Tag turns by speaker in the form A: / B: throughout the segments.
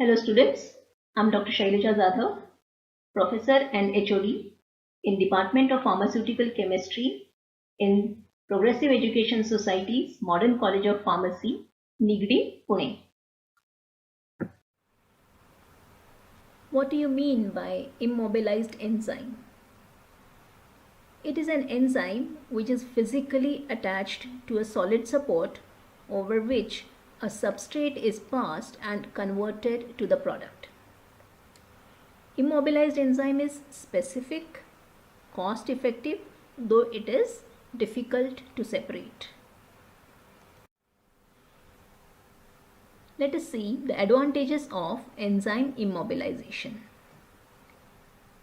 A: Hello students, I'm Dr. Shailaja Jadhav, Professor and HOD in Department of Pharmaceutical Chemistry in Progressive Education Society's Modern College of Pharmacy, Nigdi, Pune.
B: What do you mean by immobilized enzyme? It is an enzyme which is physically attached to a solid support over which a substrate is passed and converted to the product. Immobilized enzyme is specific, cost effective, though it is difficult to separate. Let us see the advantages of enzyme immobilization.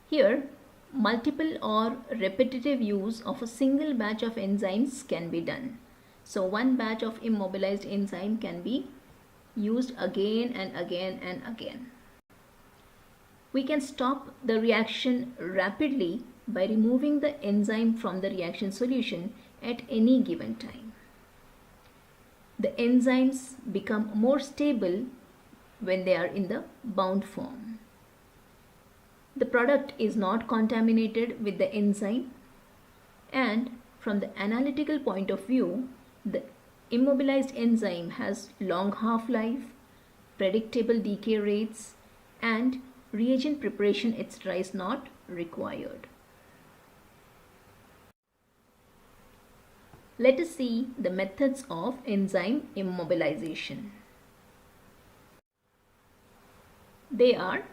B: Here, multiple or repetitive use of a single batch of enzymes can be done. So one batch of immobilized enzyme can be used again and again and again. We can stop the reaction rapidly by removing the enzyme from the reaction solution at any given time. The enzymes become more stable when they are in the bound form. The product is not contaminated with the enzyme, and from the analytical point of view, the immobilized enzyme has long half-life, predictable decay rates, and reagent preparation etc. is not required. Let us see the methods of enzyme immobilization. They are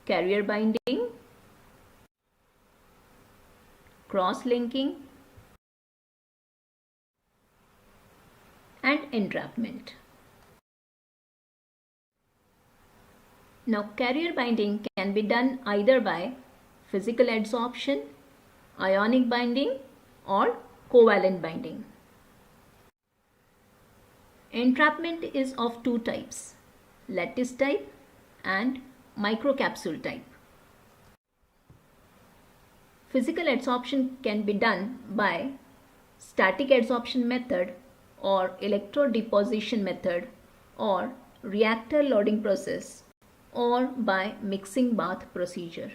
B: carrier binding, cross-linking, and entrapment. Now, carrier binding can be done either by physical adsorption, ionic binding, or covalent binding. Entrapment is of two types, lattice type and microcapsule type. Physical adsorption can be done by static adsorption method or electrodeposition method or reactor loading process or by mixing bath procedure.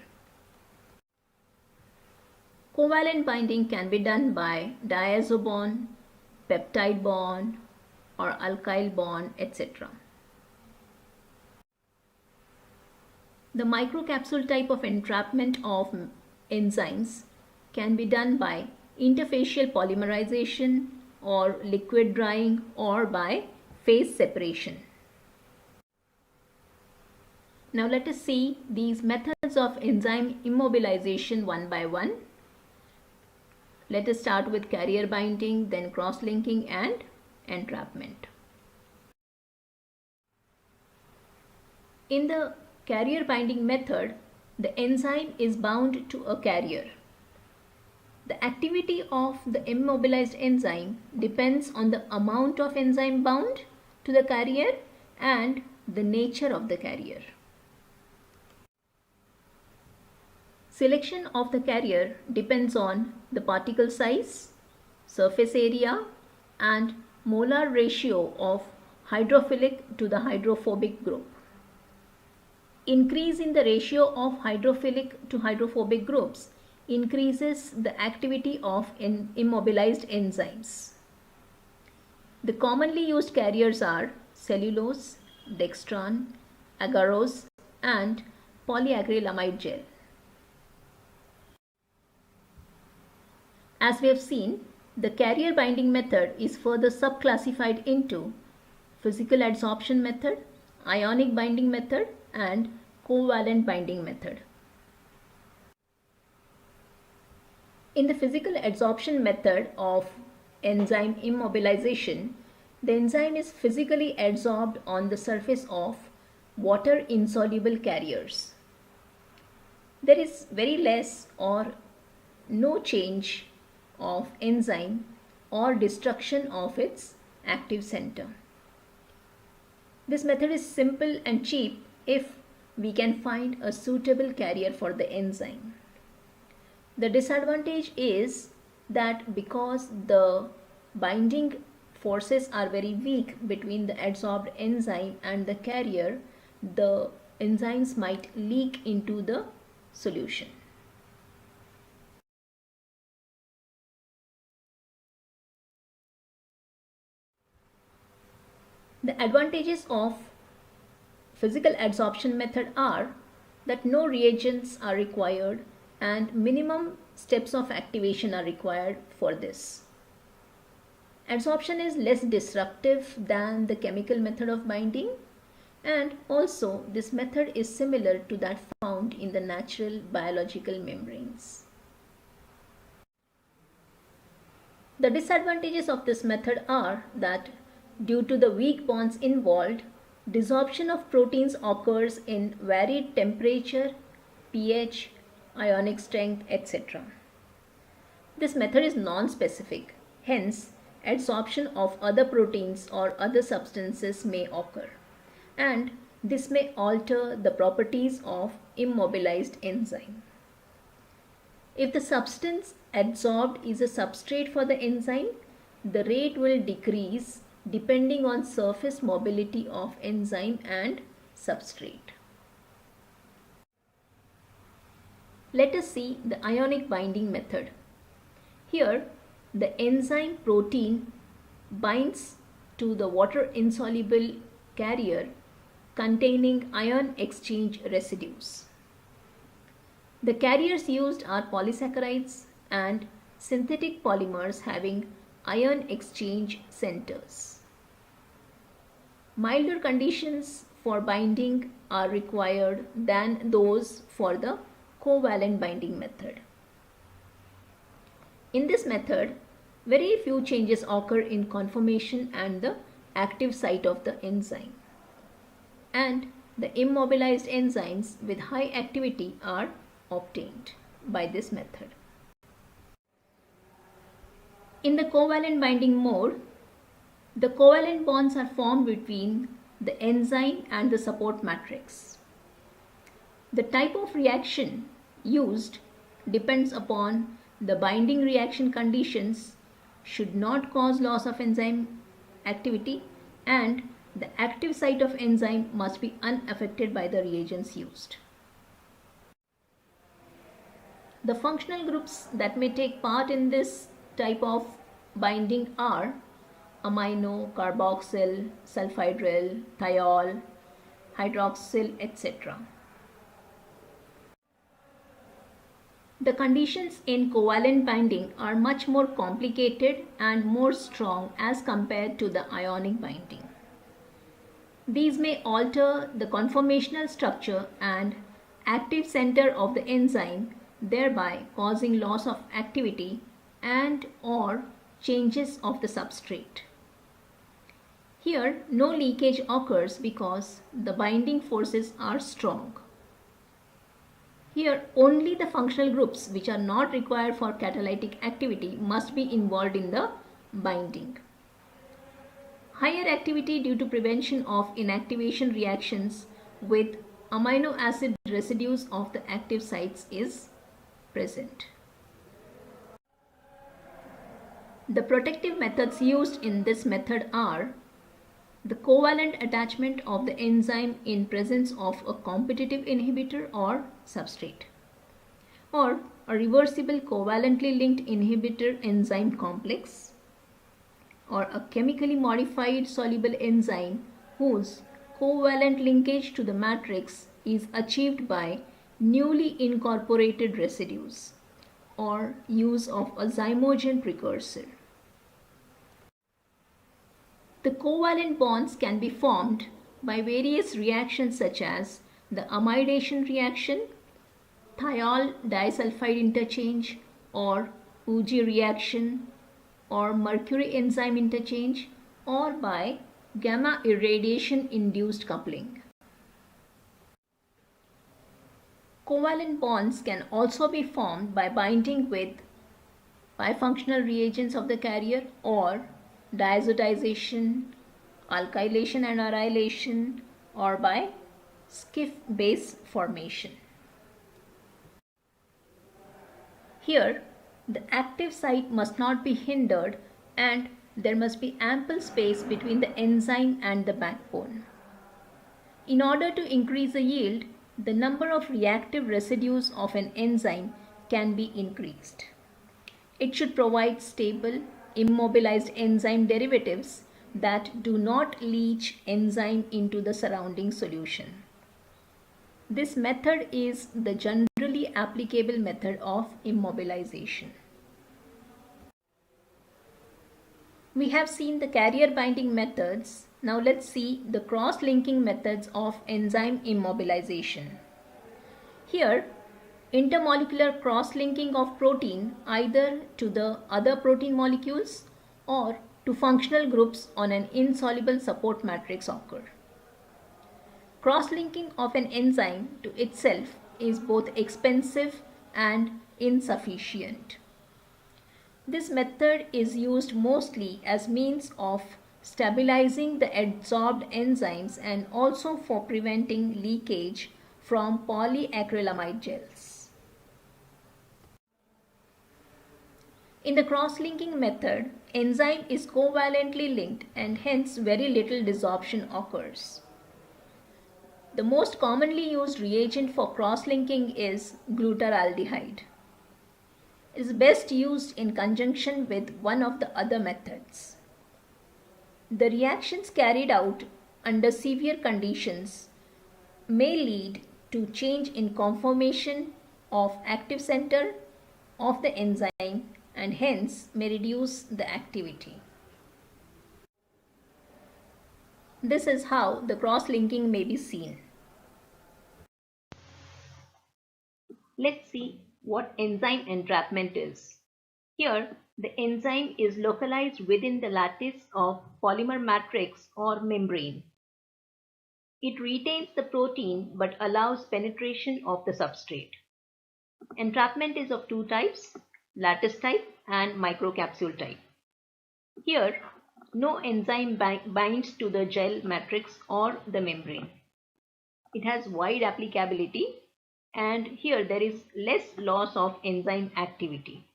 B: Covalent binding can be done by diazo bond, peptide bond or alkyl bond, etc. The microcapsule type of entrapment of enzymes can be done by interfacial polymerization or liquid drying or by phase separation. Now let us see these methods of enzyme immobilization one by one. Let us start with carrier binding, then cross-linking and entrapment. In the carrier binding method, the enzyme is bound to a carrier. The activity of the immobilized enzyme depends on the amount of enzyme bound to the carrier and the nature of the carrier. Selection of the carrier depends on the particle size, surface area, and molar ratio of hydrophilic to the hydrophobic group. Increase in the ratio of hydrophilic to hydrophobic groups increases the activity of immobilized enzymes. The commonly used carriers are cellulose, dextran, agarose, and polyacrylamide gel. As we have seen, the carrier binding method is further subclassified into physical adsorption method, ionic binding method, and covalent binding method. In the physical adsorption method of enzyme immobilization, the enzyme is physically adsorbed on the surface of water insoluble carriers. There is very less or no change of enzyme or destruction of its active center. This method is simple and cheap if we can find a suitable carrier for the enzyme. The disadvantage is that because the binding forces are very weak between the adsorbed enzyme and the carrier, the enzymes might leak into the solution. The advantages of physical adsorption method are that no reagents are required and minimum steps of activation are required for this. Adsorption is less disruptive than the chemical method of binding, and also this method is similar to that found in the natural biological membranes. The disadvantages of this method are that due to the weak bonds involved, desorption of proteins occurs in varied temperature, pH, ionic strength, etc. This method is non-specific, hence adsorption of other proteins or other substances may occur, and this may alter the properties of immobilized enzyme. If the substance adsorbed is a substrate for the enzyme, the rate will decrease depending on surface mobility of enzyme and substrate. Let us see the ionic binding method. Here, the enzyme protein binds to the water insoluble carrier containing ion exchange residues. The carriers used are polysaccharides and synthetic polymers having ion exchange centers. Milder conditions for binding are required than those for the covalent binding method. In this method, very few changes occur in conformation and the active site of the enzyme, and the immobilized enzymes with high activity are obtained by this method. In the covalent binding mode, the covalent bonds are formed between the enzyme and the support matrix. The type of reaction used depends upon the binding reaction conditions, should not cause loss of enzyme activity, and the active site of enzyme must be unaffected by the reagents used. The functional groups that may take part in this type of binding are amino, carboxyl, sulfhydryl, thiol, hydroxyl, etc. The conditions in covalent binding are much more complicated and more strong as compared to the ionic binding. These may alter the conformational structure and active center of the enzyme, thereby causing loss of activity and or changes of the substrate. Here, no leakage occurs because the binding forces are strong. Here, only the functional groups which are not required for catalytic activity must be involved in the binding. Higher activity due to prevention of inactivation reactions with amino acid residues of the active sites is present. The protective methods used in this method are the covalent attachment of the enzyme in presence of a competitive inhibitor or substrate, or a reversible covalently linked inhibitor enzyme complex, or a chemically modified soluble enzyme whose covalent linkage to the matrix is achieved by newly incorporated residues, or use of a zymogen precursor. The covalent bonds can be formed by various reactions such as the amidation reaction, thiol disulfide interchange, or Uji reaction, or mercury enzyme interchange, or by gamma irradiation induced coupling. Covalent bonds can also be formed by binding with bifunctional reagents of the carrier or diazotization, alkylation and arylation, or by Schiff base formation. Here, the active site must not be hindered and there must be ample space between the enzyme and the backbone. In order to increase the yield, the number of reactive residues of an enzyme can be increased. It should provide stable, immobilized enzyme derivatives that do not leach enzyme into the surrounding solution. This method is the generally applicable method of immobilization. We have seen the carrier binding methods. Now let's see the cross-linking methods of enzyme immobilization. Here, intermolecular cross-linking of protein either to the other protein molecules or to functional groups on an insoluble support matrix occur. Cross-linking of an enzyme to itself is both expensive and insufficient. This method is used mostly as means of stabilizing the adsorbed enzymes and also for preventing leakage from polyacrylamide gels. In the cross-linking method, enzyme is covalently linked and hence very little desorption occurs. The most commonly used reagent for cross-linking is glutaraldehyde. It is best used in conjunction with one of the other methods. The reactions carried out under severe conditions may lead to change in conformation of active center of the enzyme and hence may reduce the activity. This is how the cross-linking may be seen.
A: Let's see what enzyme entrapment is. Here, the enzyme is localized within the lattice of polymer matrix or membrane. It retains the protein but allows penetration of the substrate. Entrapment is of two types, lattice type and microcapsule type. Here, no enzyme binds to the gel matrix or the membrane. It has wide applicability, and here there is less loss of enzyme activity.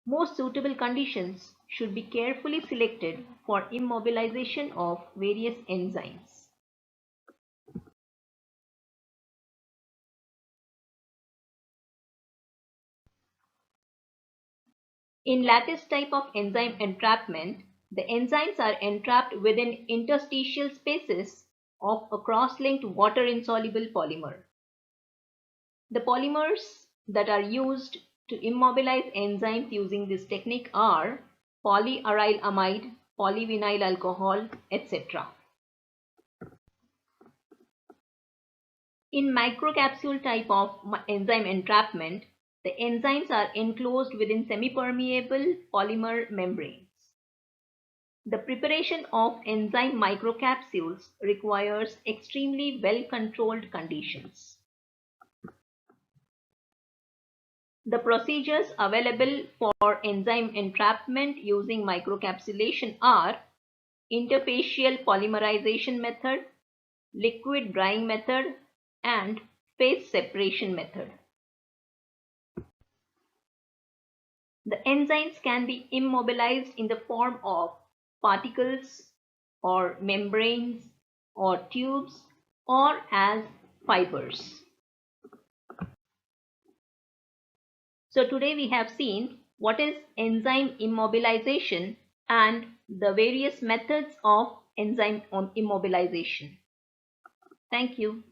A: Most suitable conditions should be carefully selected for immobilization of various enzymes. In lattice type of enzyme entrapment, the enzymes are entrapped within interstitial spaces of a cross-linked water-insoluble polymer. The polymers that are used to immobilize enzymes using this technique are polyarylamide, polyvinyl alcohol, etc. In microcapsule type of enzyme entrapment, the enzymes are enclosed within semi-permeable polymer membranes. The preparation of enzyme microcapsules requires extremely well-controlled conditions. The procedures available for enzyme entrapment using microcapsulation are interfacial polymerization method, liquid drying method, and phase separation method. The enzymes can be immobilized in the form of particles or membranes or tubes or as fibers. So today we have seen what is enzyme immobilization and the various methods of enzyme immobilization. Thank you.